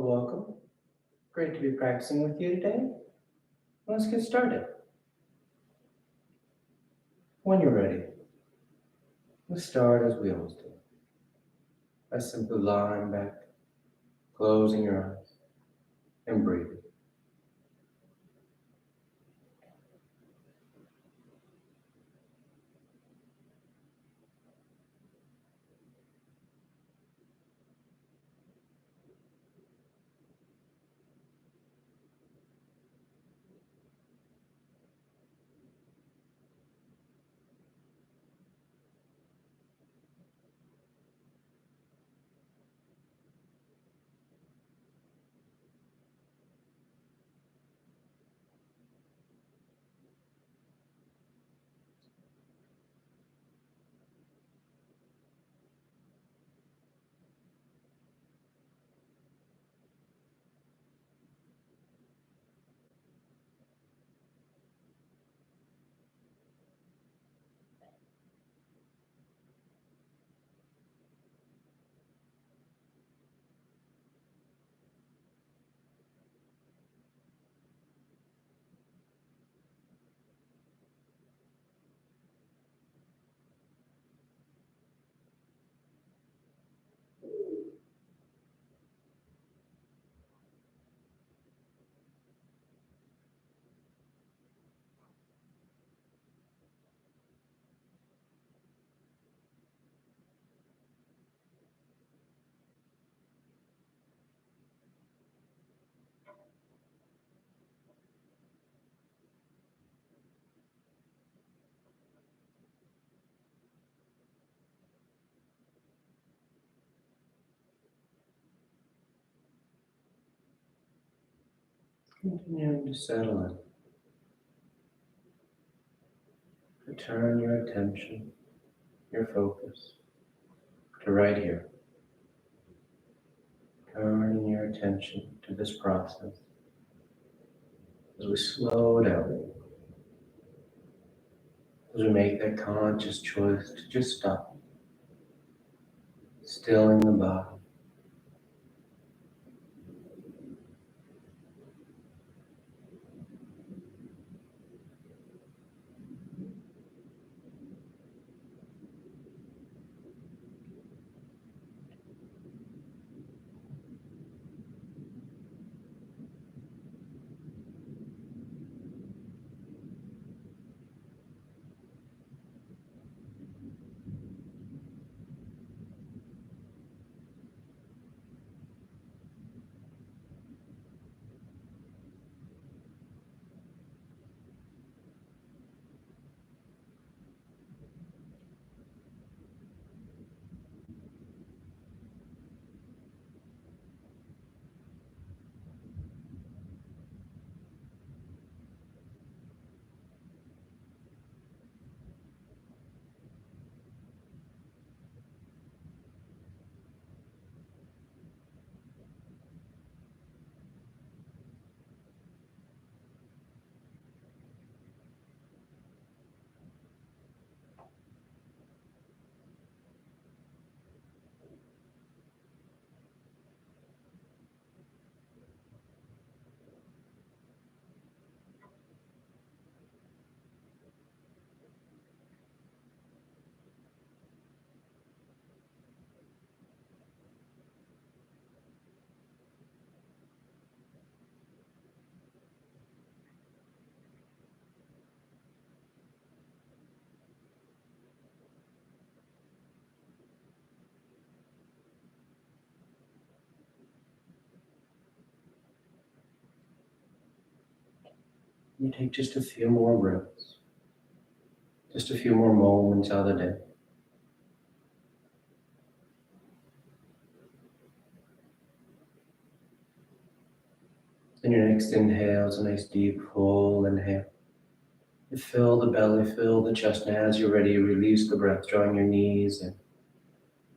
welcome. Great to be practicing with you today. Let's get started. When you're ready, let's start as we always do. By simply lying back, closing your eyes, and breathing. Continuing to settle in. Return your attention, your focus to right here. Turning your attention to this process as we slow down, as we make that conscious choice to just stop, stilling the body. You take just a few more breaths, just a few more moments out of the day. And your next inhale is a nice deep full inhale. You fill the belly, fill the chest, and as you're ready, you release the breath, drawing your knees in.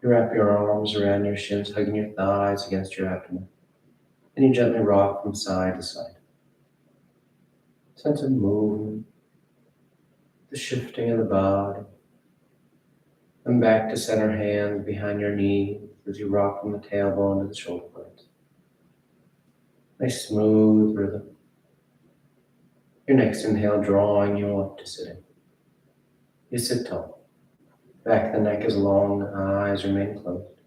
You wrap your arms around your shins, hugging your thighs against your abdomen. And you gently rock from side to side. Sense of movement, the shifting of the body. And back to center, hands behind your knees as you rock from the tailbone to the shoulder blades. Nice smooth rhythm. Your next inhale drawing you up to sitting. You sit tall. Back of the neck is long, the eyes remain closed.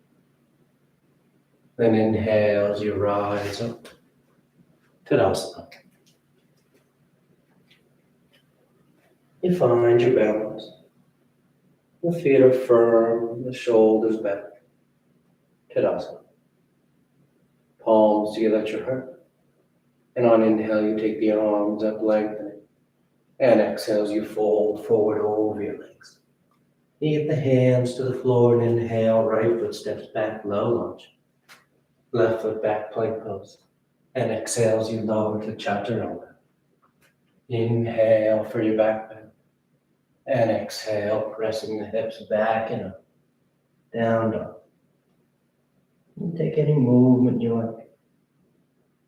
Then inhale as you rise up. Tadasana. You find your balance. The feet are firm, the shoulders back. Tadasana. Palms together at your heart. And on inhale, you take the arms up, lengthening. And exhale as you fold forward over your legs. Knee the hands to the floor and inhale, right foot steps back, low lunge. Left foot back, plank pose. And exhale as you lower to chaturanga. Inhale for your back bend. And exhale, pressing the hips back and up. Down dog. And take any movement you like.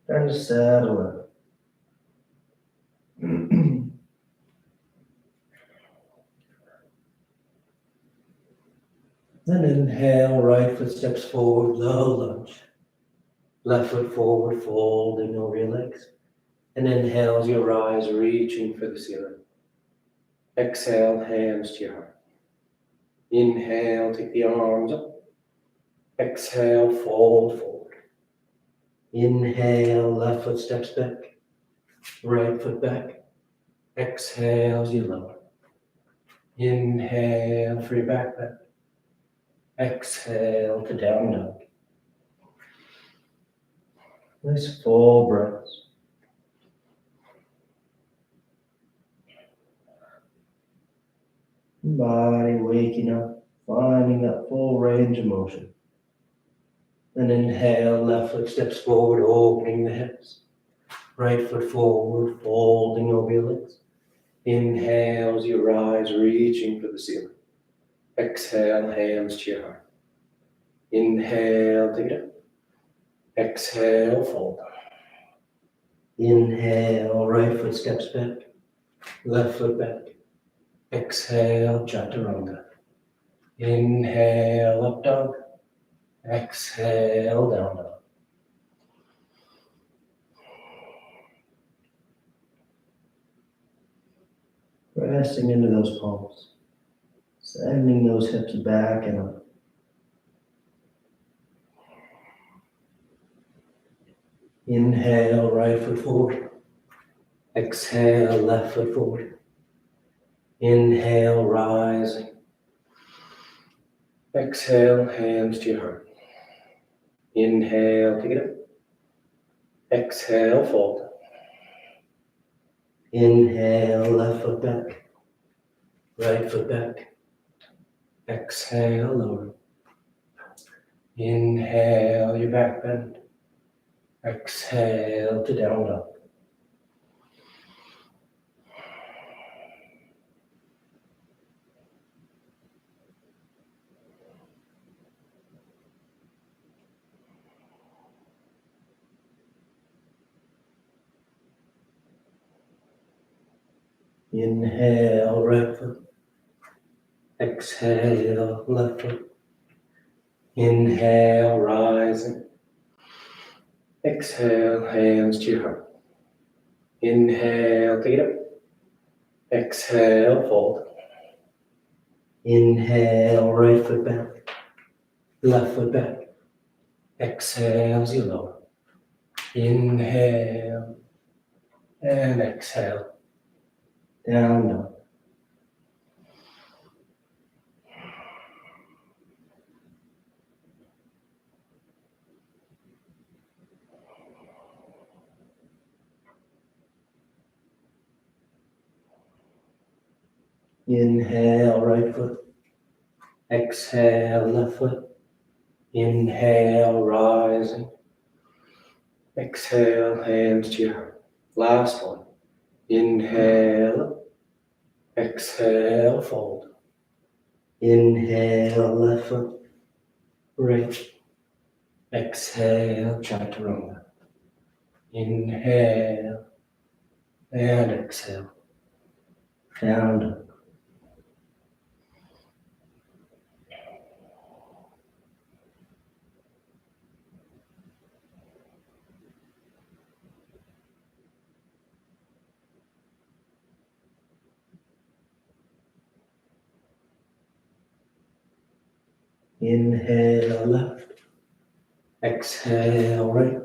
Turn to settle in. Then inhale, right foot steps forward, low lunge. Left foot forward, folding over your legs. And inhale as you rise, reaching for the ceiling. Exhale, hands to your heart. Inhale, take the arms up. Exhale, fold forward. Inhale, left foot steps back. Right foot back. Exhale as you lower. Inhale for your back bend. Exhale to down dog. Nice full breaths. Body waking up, finding that full range of motion. Then inhale, left foot steps forward, opening the hips. Right foot forward, folding over your legs. Inhale as you rise, reaching for the ceiling. Exhale, hands to your heart. Inhale, take it up. Exhale, fold. Inhale, right foot steps back. Left foot back. Exhale, chaturanga. Inhale, up dog. Exhale, down dog. Pressing into those palms. Sending those hips back and up. Inhale, right foot forward. Exhale, left foot forward. Inhale, rising. Exhale, hands to your heart. Inhale, take it up. Exhale, fold. Inhale, left foot back. Right foot back. Exhale, lower. Inhale, your back bend. Exhale to down dog. Inhale, right foot. Exhale, left foot. Inhale, rising. Exhale, hands to your heart. Inhale, take it up. Exhale, fold. Inhale, right foot back. Left foot back. Exhale as you lower. Inhale and exhale. Down dog. Inhale, right foot. Exhale, left foot. Inhale, rising. Exhale, hands to your heart. Last one. Inhale. Exhale, fold. Inhale, left foot. Right. Exhale, chaturanga. Inhale and exhale. Down dog. Inhale left. Exhale right.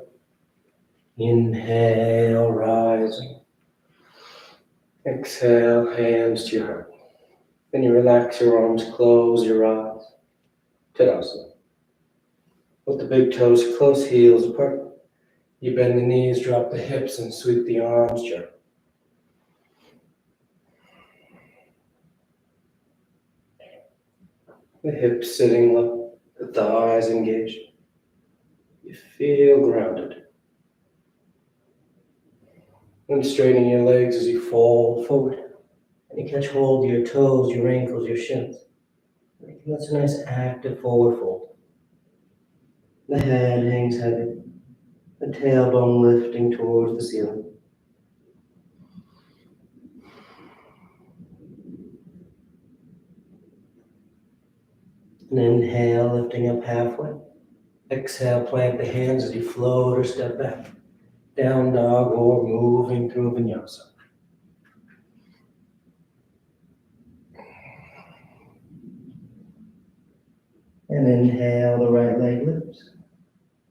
Inhale, rising. Exhale, hands to your heart. Then you relax your arms, close your eyes. Tadasana. With the big toes close, heels apart. You bend the knees, drop the hips, and sweep the arms gently. The hips sitting low, the thighs engaged. You feel grounded. And straighten your legs as you fold forward. And you catch hold of your toes, your ankles, your shins. That's a nice active forward fold. The head hangs heavy. The tailbone lifting towards the ceiling. And inhale, lifting up halfway. Exhale, plant the hands as you float or step back. Down dog or moving through vinyasa. And inhale, the right leg lifts.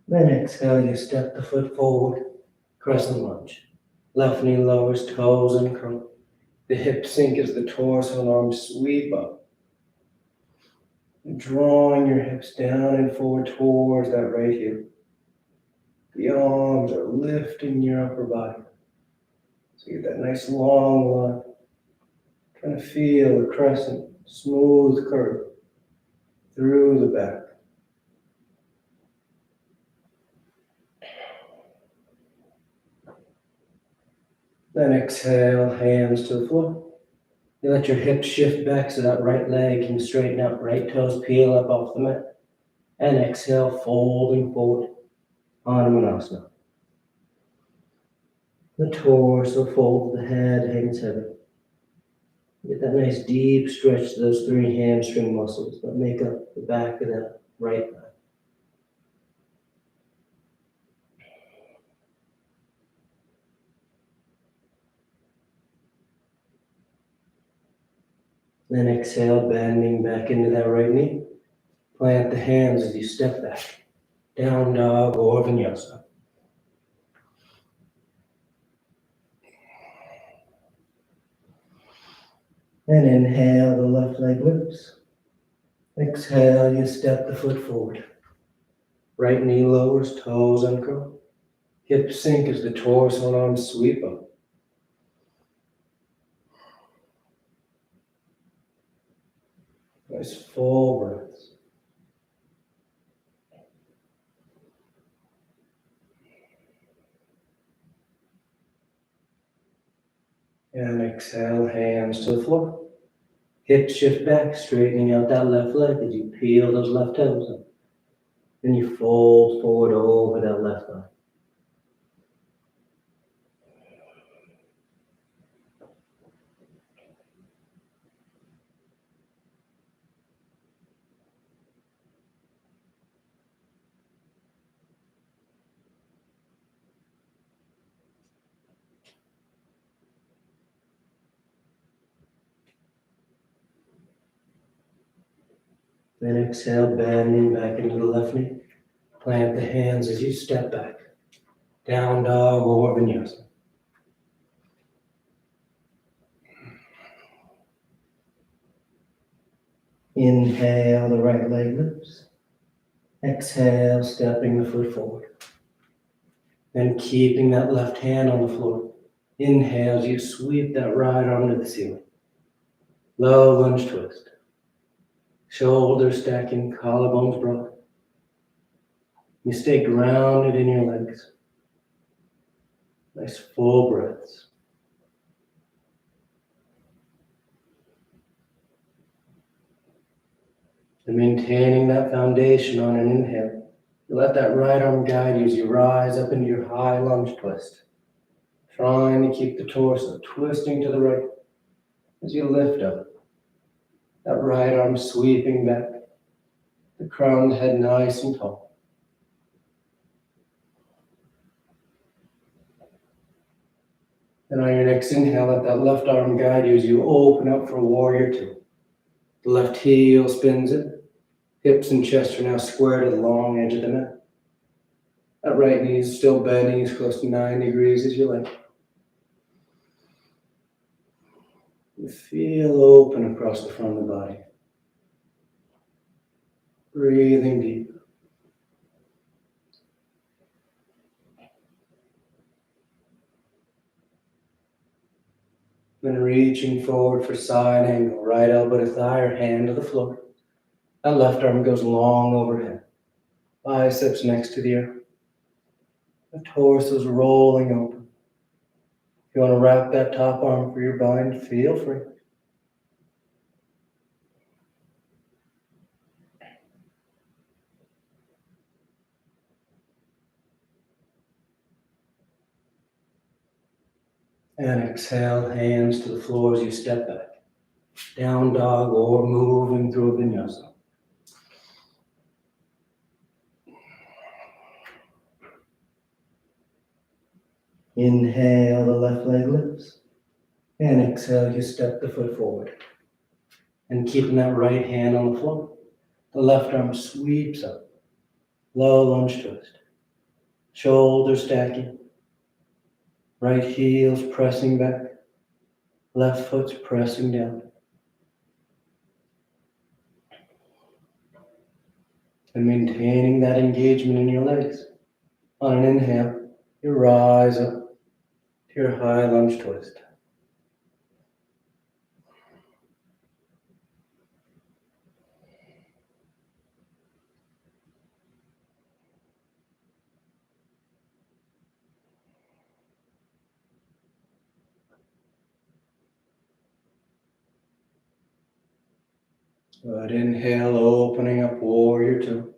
Then exhale, you step the foot forward, crescent lunge. Left knee lowers, toes uncurl. The hips sink as the torso and arms sweep up. Drawing your hips down and forward towards that right heel. The arms are lifting your upper body. So you get that nice long line. Trying to feel the crescent, smooth curve through the back. Then exhale, hands to the floor. You let your hips shift back so that right leg can straighten out, right toes peel up off the mat. And exhale, folding forward, Anamanasana. The torso folds, the head hangs heavy. Get that nice deep stretch to those three hamstring muscles that make up the back of that right leg. Then exhale, bending back into that right knee. Plant the hands as you step back. Down dog or vinyasa. And inhale, the left leg lifts. Exhale, you step the foot forward. Right knee lowers, toes uncurl. Hips sink as the torso and arms sweep up. Nice full breaths. And exhale, hands to the floor. Hips shift back, straightening out that left leg as you peel those left toes up. Then you fold forward over that left leg. Then exhale, bending back into the left knee. Plant the hands as you step back. Down dog or vinyasa. Inhale, the right leg lifts. Exhale, stepping the foot forward. Then keeping that left hand on the floor. Inhale as you sweep that right arm to the ceiling. Low lunge twist. Shoulders stacking, collarbones broad. You stay grounded in your legs. Nice full breaths. And maintaining that foundation on an inhale, you let that right arm guide you as you rise up into your high lunge twist. Trying to keep the torso twisting to the right as you lift up. That right arm sweeping back, the crowned head nice and tall. And on your next inhale, let that left arm guide you as you open up for warrior two. The left heel spins it. Hips and chest are now square to the long edge of the mat. That right knee is still bending as close to 9 degrees as you like. You feel open across the front of the body. Breathing deep. Then reaching forward for side angle, right elbow to thigh or hand to the floor. That left arm goes long overhead. Biceps next to the earth. The torso's rolling open. If you want to wrap that top arm for your bind, feel free. And exhale, hands to the floor as you step back. Down dog or moving through a vinyasa. Inhale, the left leg lifts. And exhale, you step the foot forward. And keeping that right hand on the floor, the left arm sweeps up. Low lunge twist. Shoulders stacking. Right heel's pressing back. Left foot's pressing down. And maintaining that engagement in your legs. On an inhale, you rise up to your high lunge twist. Good. Inhale, opening up warrior two.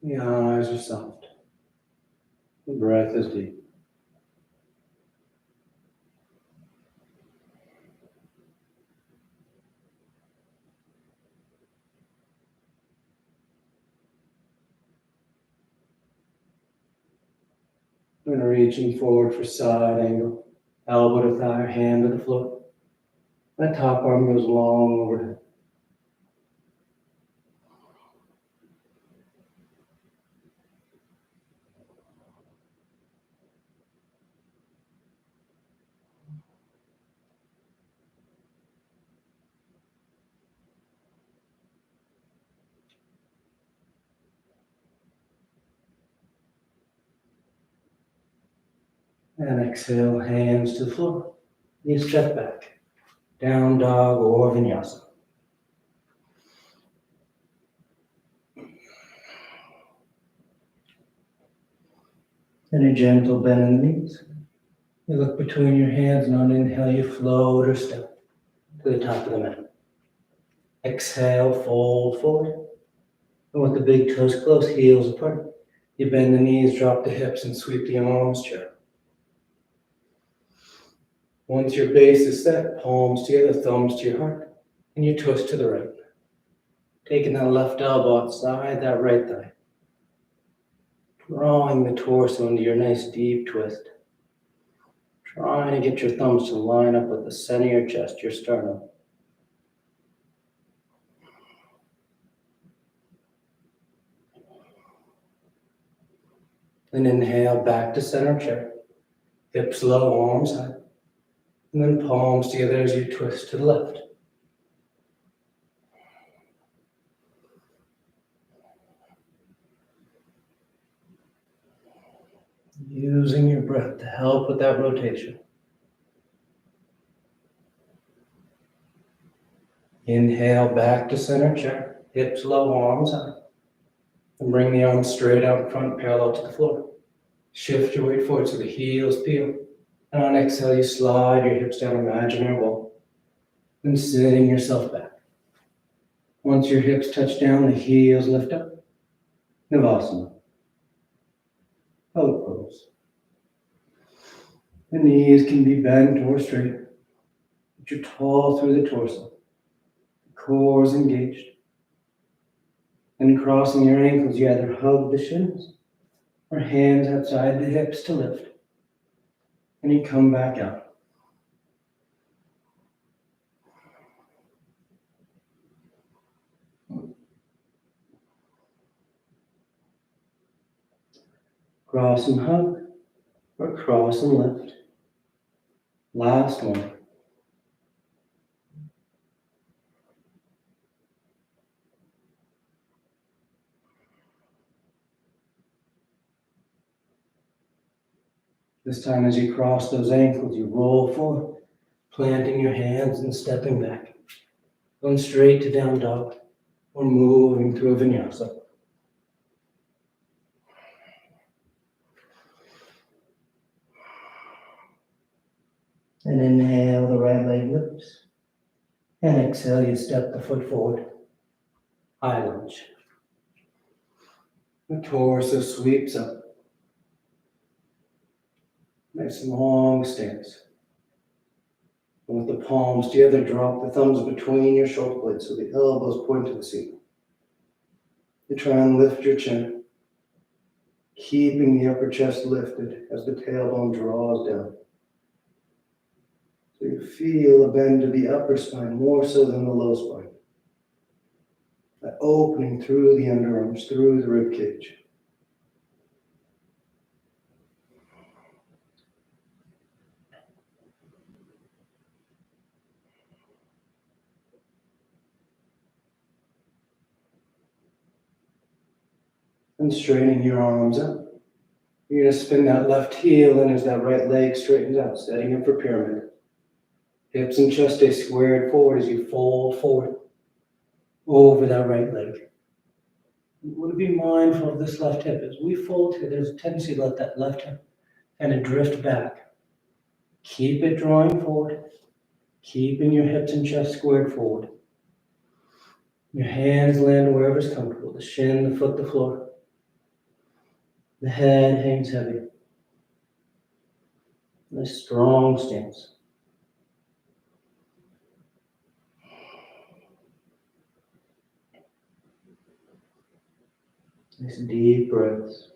The eyes are soft. The breath is deep. And reaching forward for side angle. Elbow to thigh, hand to the floor. That top arm goes long overhead. And exhale, hands to the floor. You step back. Down dog or vinyasa. And a gentle bend in the knees. You look between your hands, and on inhale, you float or step to the top of the mat. Exhale, fold forward. And with the big toes close, heels apart, you bend the knees, drop the hips, and sweep the arms chair. Once your base is set, palms together, thumbs to your heart, and you twist to the right. Taking that left elbow outside that right thigh. Drawing the torso into your nice deep twist. Trying to get your thumbs to line up with the center of your chest, your sternum. Then inhale back to center chair. Hips low, arms high. And then palms together as you twist to the left. Using your breath to help with that rotation. Inhale back to center chair. Hips low, arms high. And bring the arms straight out in front, parallel to the floor. Shift your weight forward so the heels peel. And on exhale, you slide your hips down imaginary wall. Then sitting yourself back. Once your hips touch down, the heels lift up. Navasana. Boat pose. The knees can be bent or straight. But you're tall through the torso. The core is engaged. And crossing your ankles, you either hug the shins or hands outside the hips to lift. And you come back up. Cross and hug, or cross and lift. Last one. This time as you cross those ankles, you roll forward, planting your hands and stepping back. Going straight to down dog or moving through a vinyasa. And inhale, the right leg lifts. And exhale, you step the foot forward. High lunge. The torso sweeps up. Nice long stance. And with the palms together, drop the thumbs between your shoulder blades so the elbows point to the ceiling. You try and lift your chin, keeping the upper chest lifted as the tailbone draws down. So you feel a bend to the upper spine more so than the low spine. That opening through the underarms, through the rib cage. And straightening your arms up. You're going to spin that left heel in as that right leg straightens out, setting up for pyramid. Hips and chest stay squared forward as you fold forward over that right leg. You want to be mindful of this left hip. As we fold here, there's a tendency to let that left hip kind of drift back. Keep it drawing forward, keeping your hips and chest squared forward. Your hands land wherever's comfortable, the shin, the foot, the floor. The head hangs heavy. Nice strong stance. Nice deep breaths.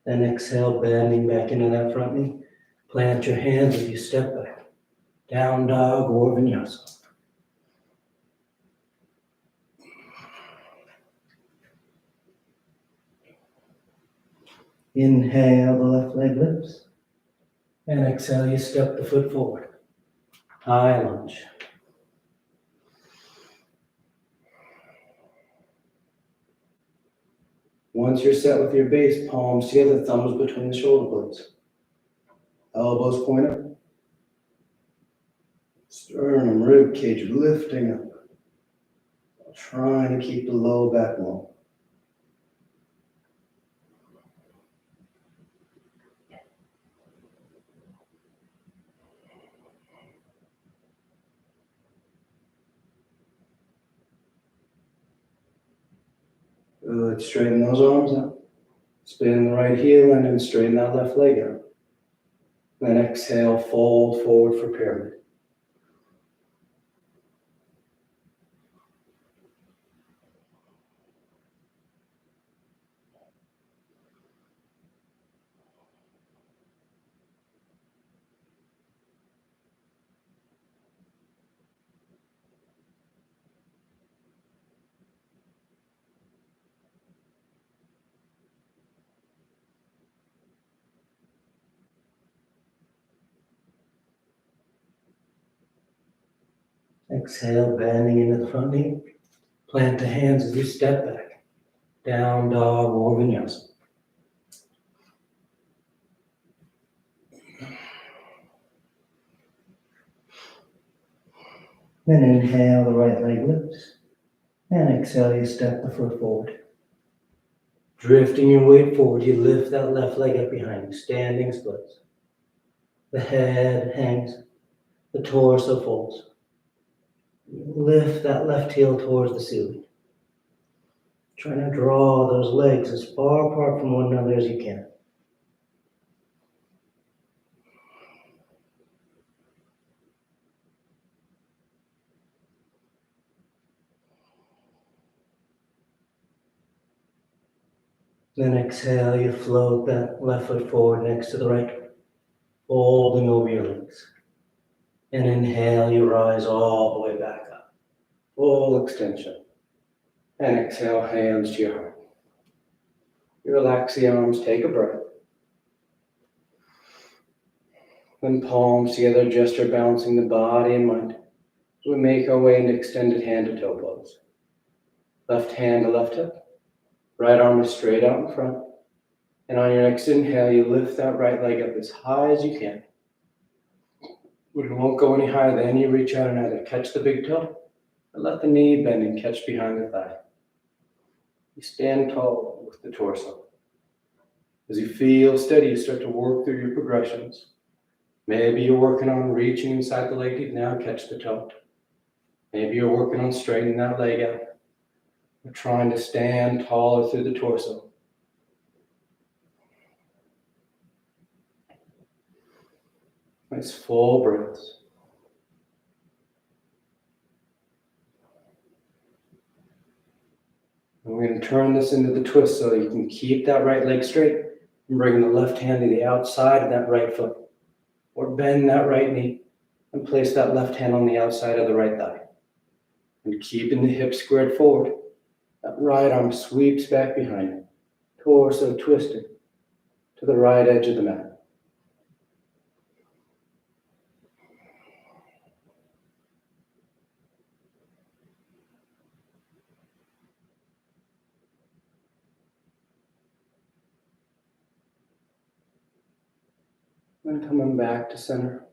Then exhale, bending back into that front knee. Plant your hands as you step back. Down dog or vinyasa. Inhale, the left leg lifts. And exhale, you step the foot forward. High lunge. Once you're set with your base, palms together, thumbs between the shoulder blades. Elbows point up. Sternum, rib cage lifting up. Trying to keep the low back long. Good, straighten those arms out. Spin the right heel in and straighten that left leg out. Then exhale, fold forward for pyramid. Exhale, bending into the front knee. Plant the hands as you step back. Down dog or vinyasa. Then inhale, the right leg lifts. And exhale, you step the foot forward. Drifting your weight forward, you lift that left leg up behind you, standing splits. The head hangs, the torso folds. Lift that left heel towards the ceiling. Trying to draw those legs as far apart from one another as you can. Then exhale, you float that left foot forward next to the right, folding over your legs. And inhale, you rise all the way back up. Full extension. And exhale, hands to your heart. You relax the arms, take a breath. Then palms together, gesture balancing the body and mind. We make our way into extended hand to toe pose. Left hand to left hip. Right arm is straight out in front. And on your next inhale, you lift that right leg up as high as you can. We won't go any higher. Then you reach out and either catch the big toe or let the knee bend and catch behind the thigh. You stand tall with the torso. As you feel steady, you start to work through your progressions. Maybe you're working on reaching inside the leg deep. Now catch the toe. Maybe you're working on straightening that leg out. We're trying to stand taller through the torso. Nice full breaths. And we're going to turn this into the twist so you can keep that right leg straight and bring the left hand to the outside of that right foot. Or bend that right knee and place that left hand on the outside of the right thigh. And keeping the hips squared forward, that right arm sweeps back behind you, torso twisted to the right edge of the mat. And coming back to center.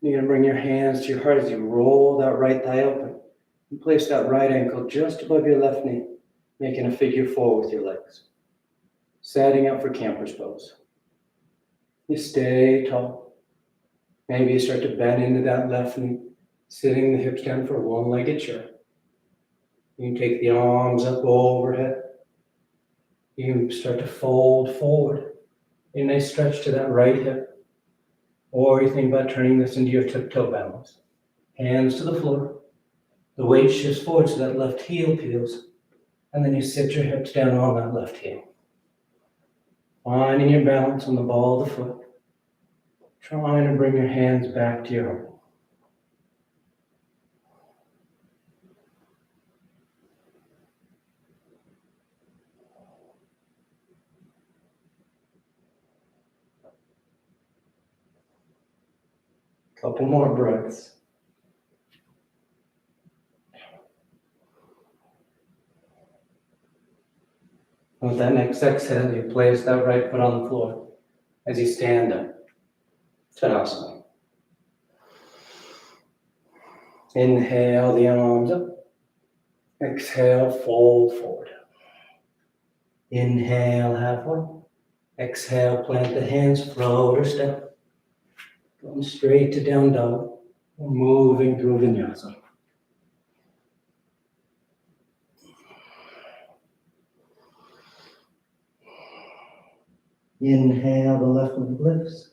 You're going to bring your hands to your heart as you roll that right thigh open and place that right ankle just above your left knee, making a figure four with your legs. Setting up for camper's pose. You stay tall. Maybe you start to bend into that left knee, sitting the hips down for a one-legged chair. You can take the arms up overhead. You can start to fold forward. A nice stretch to that right hip. Or you think about turning this into your tiptoe balance. Hands to the floor. The weight shifts forward so that left heel peels. And then you sit your hips down on that left heel. Finding your balance on the ball of the foot. Trying to bring your hands back to your heart. Couple more breaths. With that next exhale, you place that right foot on the floor as you stand up. Tadasana. Inhale the arms up. Exhale, fold forward. Inhale halfway. Exhale, plant the hands, float or step. Going straight to down dog. Moving through vinyasa. Inhale, the left leg lifts.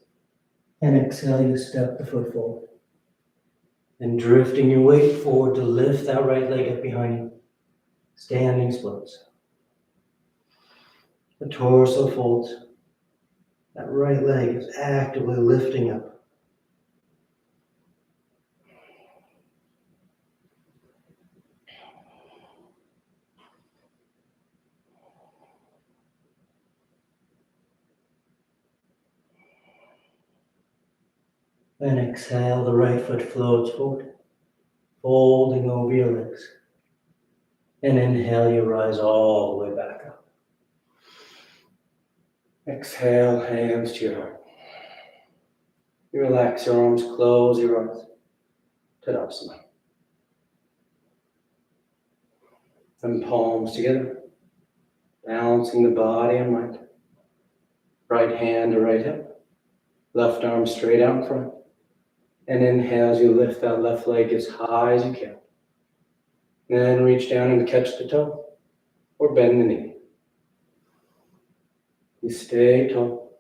And exhale, you step the foot forward. And drifting your weight forward to lift that right leg up behind you. Standing splits. The torso folds. That right leg is actively lifting up. Then exhale, the right foot floats forward, folding over your legs. And inhale, you rise all the way back up. Exhale, hands to your heart. You relax your arms, close your eyes. Tadasana. Then palms together, balancing the body and mind. Right hand to right hip, left arm straight out in front. And inhale as you lift that left leg as high as you can. Then reach down and catch the toe or bend the knee. You stay tall.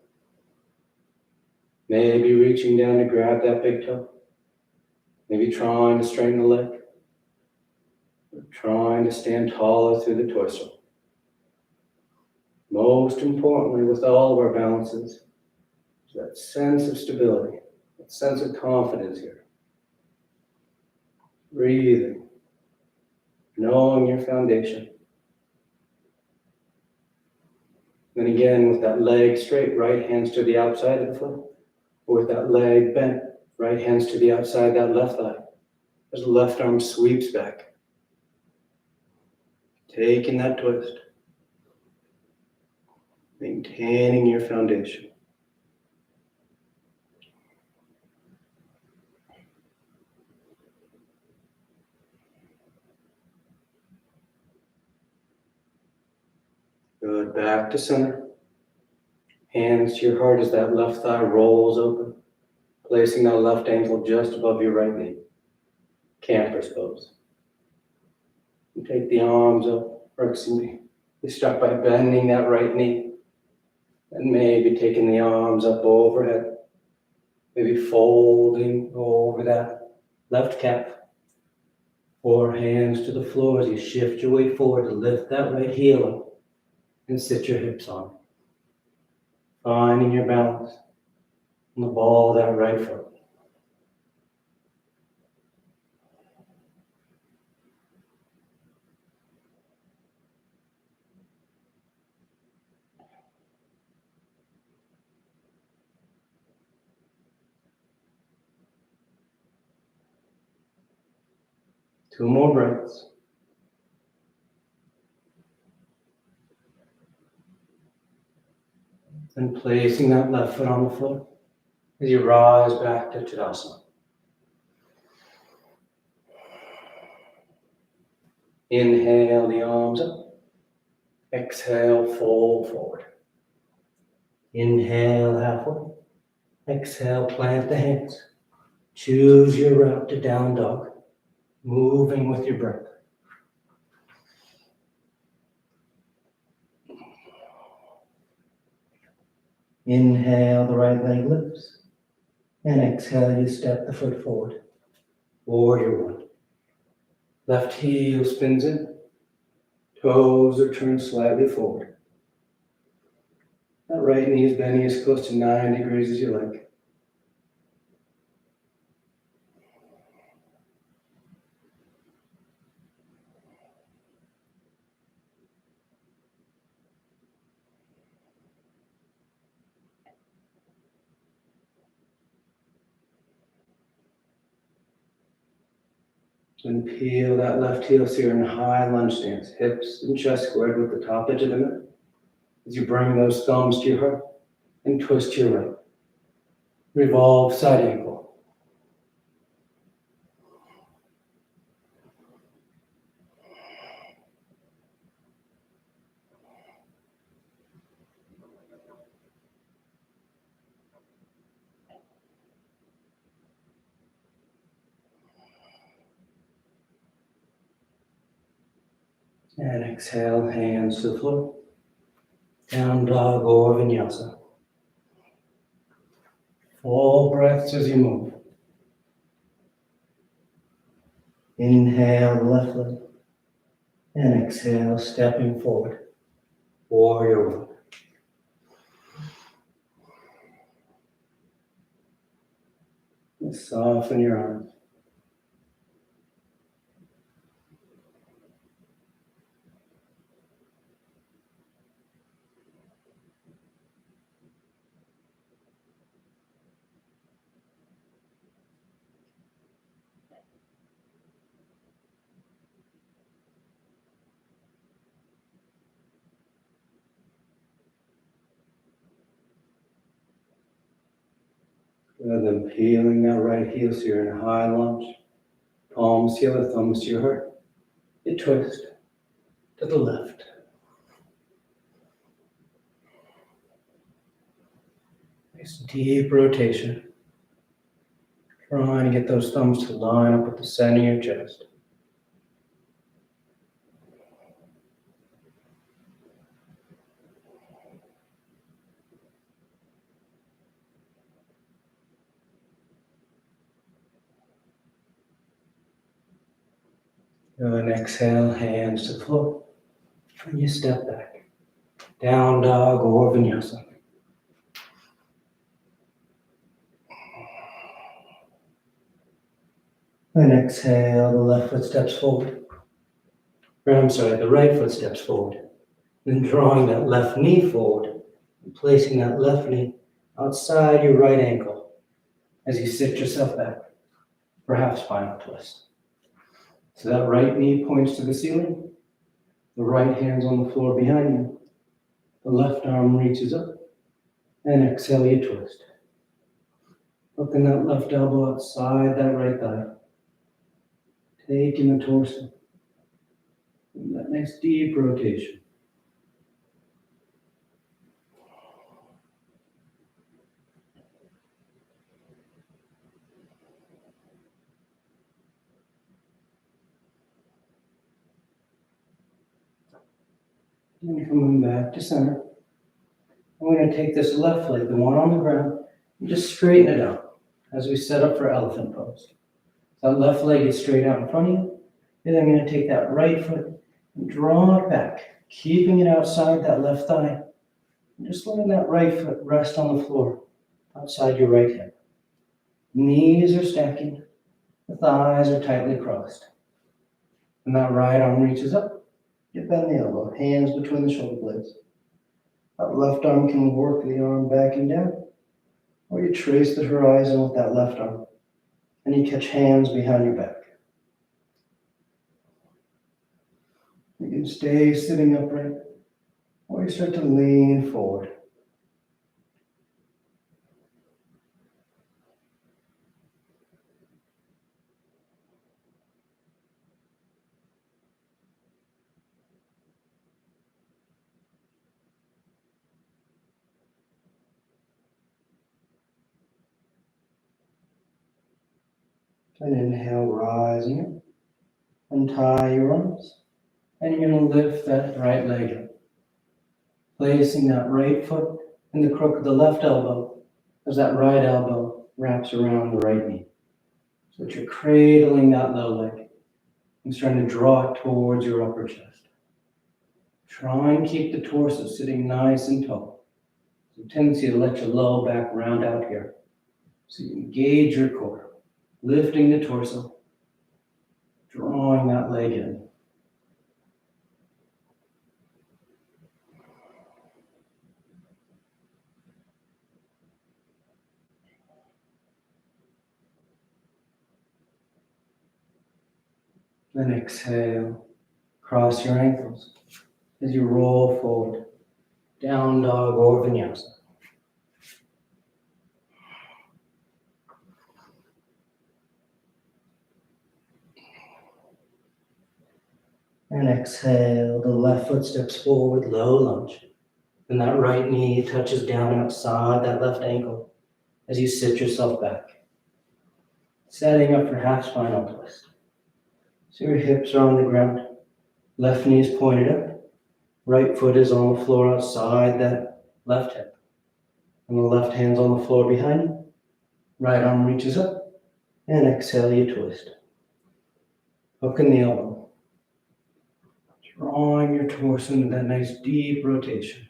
Maybe reaching down to grab that big toe. Maybe trying to straighten the leg. Or trying to stand taller through the torso. Most importantly, with all of our balances, is that sense of stability, that sense of confidence here. Breathing, knowing your foundation. Then again, with that leg straight, right hands to the outside of the foot. Or with that leg bent, right hands to the outside, that left thigh. As the left arm sweeps back. Taking that twist. Maintaining your foundation. Good, back to center. Hands to your heart as that left thigh rolls open. Placing that left ankle just above your right knee. Camper's pose. You take the arms up, or excuse me, you start by bending that right knee. And maybe taking the arms up overhead. Maybe folding over that left calf. Or hands to the floor as you shift your weight forward to lift that right heel up and sit your hips on. Finding your balance on the ball of that right foot. Two more breaths. And placing that left foot on the floor as you rise back to Tadasana. Inhale the arms up. Exhale, fold forward. Inhale halfway. Exhale, plant the hands. Choose your route to down dog, moving with your breath. Inhale, the right leg lifts. And exhale, you step the foot forward. Warrior one. Left heel spins in. Toes are turned slightly forward. That right knee is bending as close to 9 degrees as you like. And peel that left heel so you're in high lunge stance, hips and chest squared with the top edge of the mat. As you bring those thumbs to your heart and twist to your right. Revolve side ankle. And exhale, hands to the floor. Down dog or vinyasa. Full breaths as you move. Inhale the left leg. And exhale, stepping forward. Warrior one. And soften your arms. And then peeling that right heel so you're in high lunge. Palms together, thumbs to your heart. You twist to the left. Nice deep rotation. Trying to get those thumbs to line up with the center of your chest. And exhale, hands to the floor. And you step back. Down dog or vinyasa. And exhale, the left foot steps forward. The right foot steps forward. Then drawing that left knee forward and placing that left knee outside your right ankle as you sit yourself back for half spinal twist. So that right knee points to the ceiling, the right hand's on the floor behind you, the left arm reaches up, and exhale, you twist. Hooking that left elbow outside that right thigh, taking the torso, and that nice deep rotation. And coming back to center. I'm going to take this left leg, the one on the ground, and just straighten it out as we set up for elephant pose. So that left leg is straight out in front of you. Then I'm going to take that right foot and draw it back, keeping it outside that left thigh. And just letting that right foot rest on the floor outside your right hip. Knees are stacking, the thighs are tightly crossed. And that right arm reaches up. You bend the elbow, hands between the shoulder blades. That left arm can work the arm back and down, or you trace the horizon with that left arm, and you catch hands behind your back. You can stay sitting upright, or you start to lean forward. And inhale, rising up. Untie your arms. And you're going to lift that right leg up. Placing that right foot in the crook of the left elbow as that right elbow wraps around the right knee. So that you're cradling that low leg and starting to draw it towards your upper chest. Try and keep the torso sitting nice and tall. There's a tendency to let your low back round out here. So you engage your core, lifting the torso, drawing that leg in. Then exhale, cross your ankles as you roll forward, down dog or vinyasa. And exhale, the left foot steps forward, low lunge. And that right knee touches down outside that left ankle as you sit yourself back. Setting up for half spinal twist. So your hips are on the ground, left knee is pointed up, right foot is on the floor outside that left hip. And the left hand's on the floor behind you. Right arm reaches up, and exhale, you twist. Hooking the elbow. Drawing your torso into that nice deep rotation.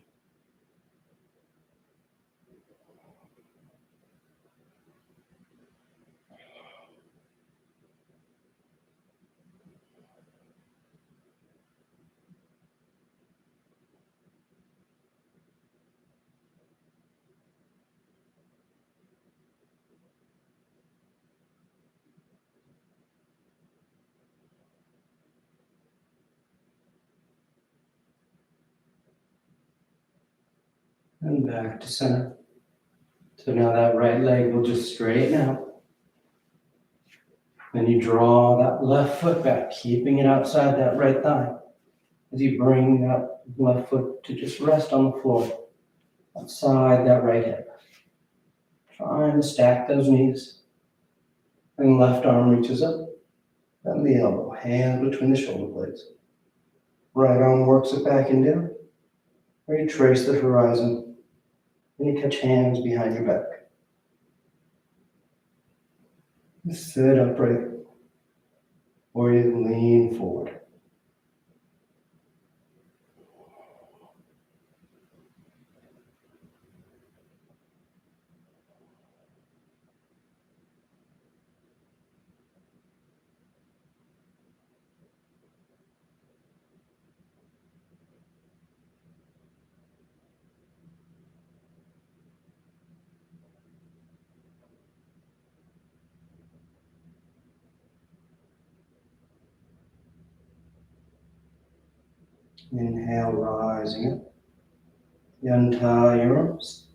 And back to center. So now that right leg will just straighten out. Then you draw that left foot back, keeping it outside that right thigh. As you bring that left foot to just rest on the floor, outside that right hip. Trying to stack those knees. And left arm reaches up. Then the elbow, hands between the shoulder blades. Right arm works it back and down. Or you trace the horizon. And you catch hands behind your back. Sit upright, or you lean forward. Inhale, rising up. You untie your arms.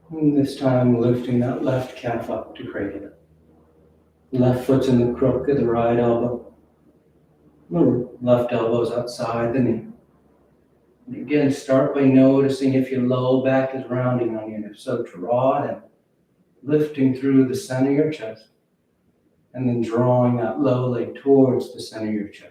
And this time lifting that left calf up to cradle it. Left foot's in the crook of the right elbow. The left elbow's outside the knee. And again, start by noticing if your low back is rounding on you. And if so, draw it in. Lifting through the center of your chest. And then drawing that low leg towards the center of your chest.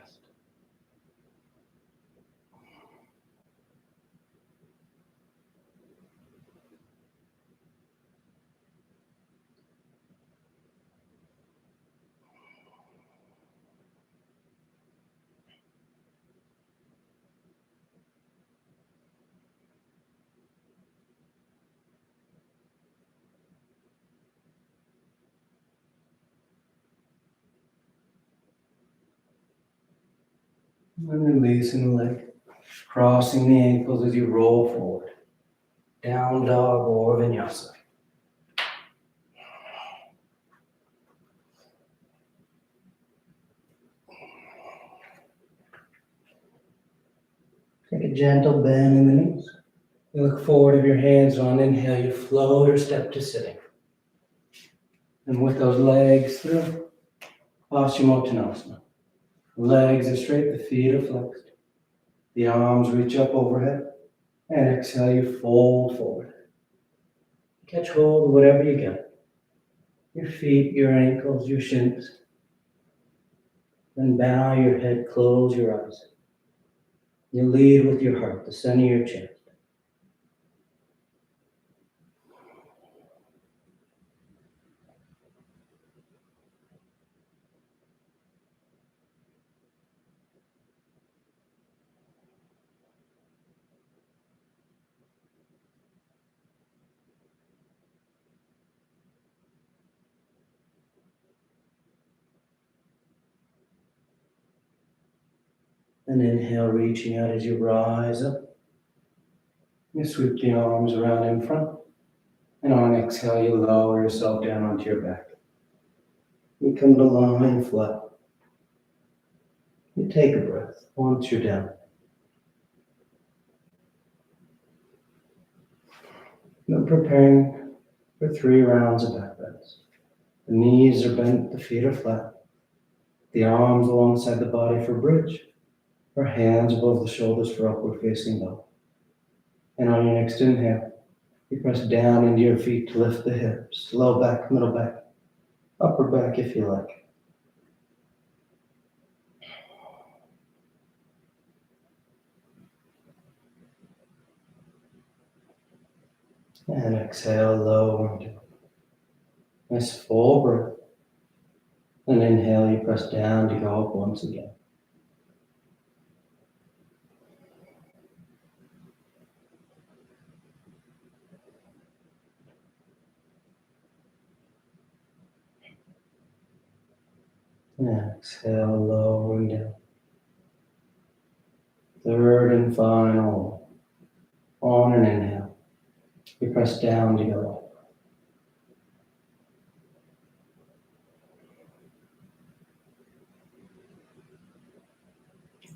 And releasing the leg. Crossing the ankles as you roll forward. Down dog or vinyasa. Take a gentle bend in the knees. You look forward of your hands on inhale, you float or step to sitting. And with those legs through, Paschimottanasana. Legs are straight, the feet are flexed. The arms reach up overhead. And exhale, you fold forward. Catch hold of whatever you get. Your feet, your ankles, your shins. Then bow your head, close your eyes. You lead with your heart, the center of your chest. And inhale, reaching out as you rise up. You sweep the arms around in front. And on exhale, you lower yourself down onto your back. You come to lying flat. You take a breath once you're down. Then preparing for 3 rounds of back bends. The knees are bent, the feet are flat. The arms alongside the body for bridge, or hands above the shoulders for upward facing dog. And on your next inhale, you press down into your feet to lift the hips, low back, middle back, upper back if you like. And exhale, lower down. Nice full breath. And inhale, you press down to go up once again. And exhale, lowering down. Third and final. On an inhale, you press down to go up.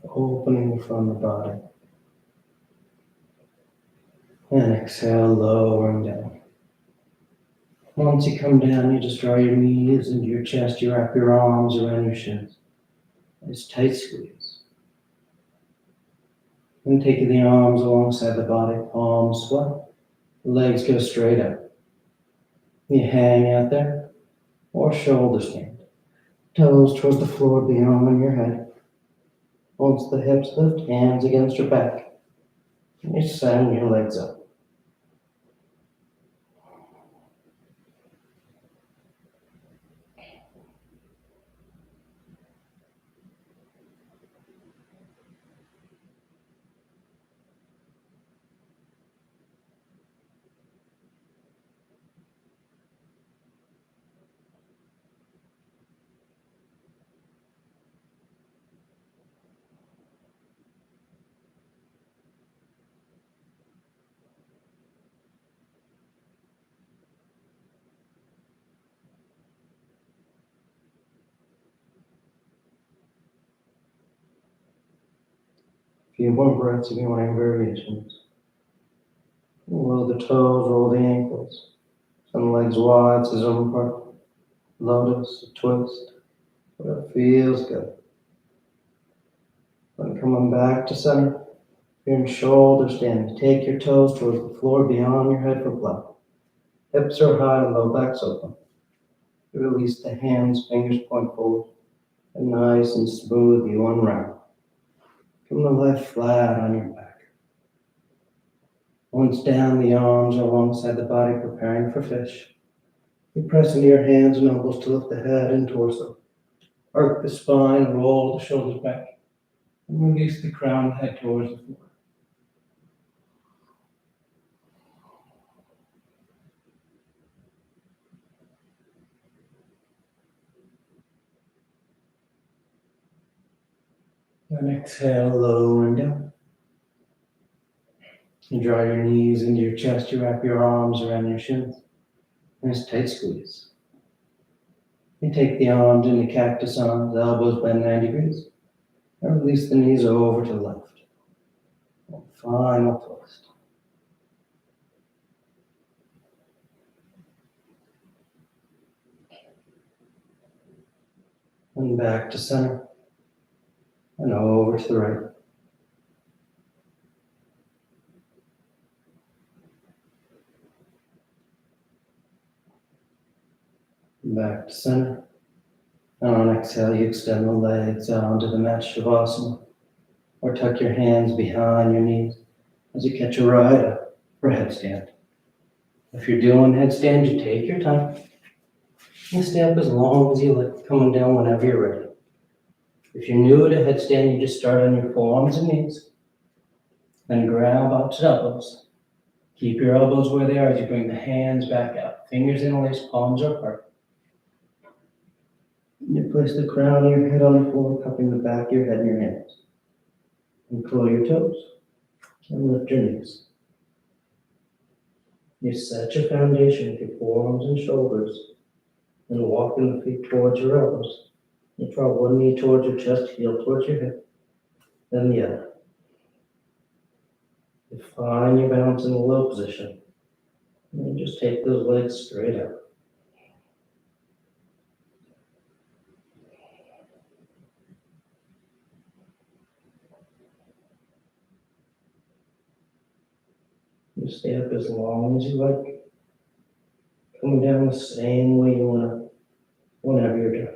Opening from the body. And exhale, lowering down. Once you come down, you just draw your knees into your chest. You wrap your arms around your shins. Nice tight squeeze. And taking the arms alongside the body, palms flat. Legs go straight up. You hang out there, or shoulder stand. Toes towards the floor, the arm on your head. Once the hips lift, hands against your back. And you send your legs up. Few more breaths if you want variations. Roll the toes, roll the ankles. Some legs wide, some apart. Lotus, twist. Whatever feels good. Then coming back to center. You're in shoulder stand. Take your toes towards the floor beyond your head for play. Hips are high and low back's open. You release the hands, fingers point forward. And nice and smooth, you unwrap. Come to lie flat on your back. Once down, the arms are alongside the body, preparing for fish. You press into your hands and elbows to lift the head and torso. Arc the spine, roll the shoulders back. And release the crown and head towards the floor. And exhale, lower and down. You draw your knees into your chest, you wrap your arms around your shins. Nice tight squeeze. You take the arms into cactus arms, elbows bend 90 degrees. And release the knees over to the left. Final twist. And back to center. And over to the right. Back to center. And on exhale, you extend the legs out onto the mat Shavasana. Or tuck your hands behind your knees as you catch a right up for headstand. If you're doing headstand, you take your time. You stay up as long as you like, coming down whenever you're ready. If you're new to headstand, you just start on your forearms and knees. Then grab out to elbows. Keep your elbows where they are as you bring the hands back out. Fingers interlaced, palms are apart. You place the crown of your head on the floor, cupping the back of your head in your hands. And curl your toes and lift your knees. You set your foundation with your forearms and shoulders and walking the feet towards your elbows. You draw one knee towards your chest, heel towards your hip, then the other. You find your balance in the low position. And then just take those legs straight out. You stay up as long as you like. Coming down the same way you want to, whenever you're done.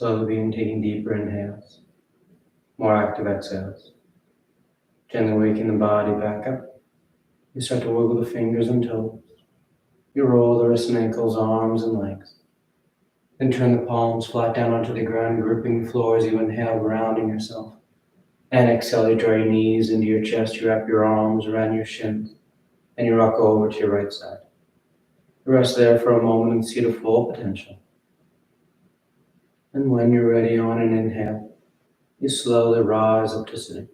Slowly begin taking deeper inhales, more active exhales. Gently waking the body back up. You start to wiggle the fingers and toes. You roll the wrists and ankles, arms and legs. Then turn the palms flat down onto the ground, gripping the floor as you inhale, grounding yourself. And exhale, you draw your knees into your chest, you wrap your arms around your shins, and you rock over to your right side. Rest there for a moment and see the full potential. And when you're ready on an inhale, you slowly rise up to sitting.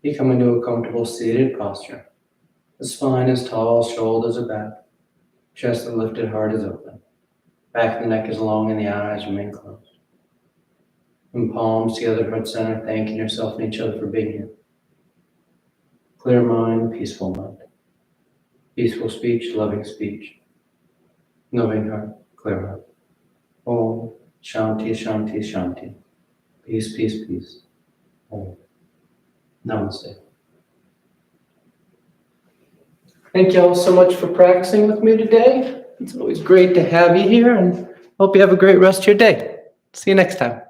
You come into a comfortable seated posture. The spine is tall, shoulders are back, chest is lifted, heart is open. Back of the neck is long and the eyes remain closed. And palms together, heart center, thanking yourself and each other for being here. Clear mind, peaceful mind. Peaceful speech, loving speech. Loving heart, clear heart. Om Shanti, Shanti, Shanti. Peace, peace, peace. Om. Namaste. Thank you all so much for practicing with me today. It's always great to have you here, and hope you have a great rest of your day. See you next time.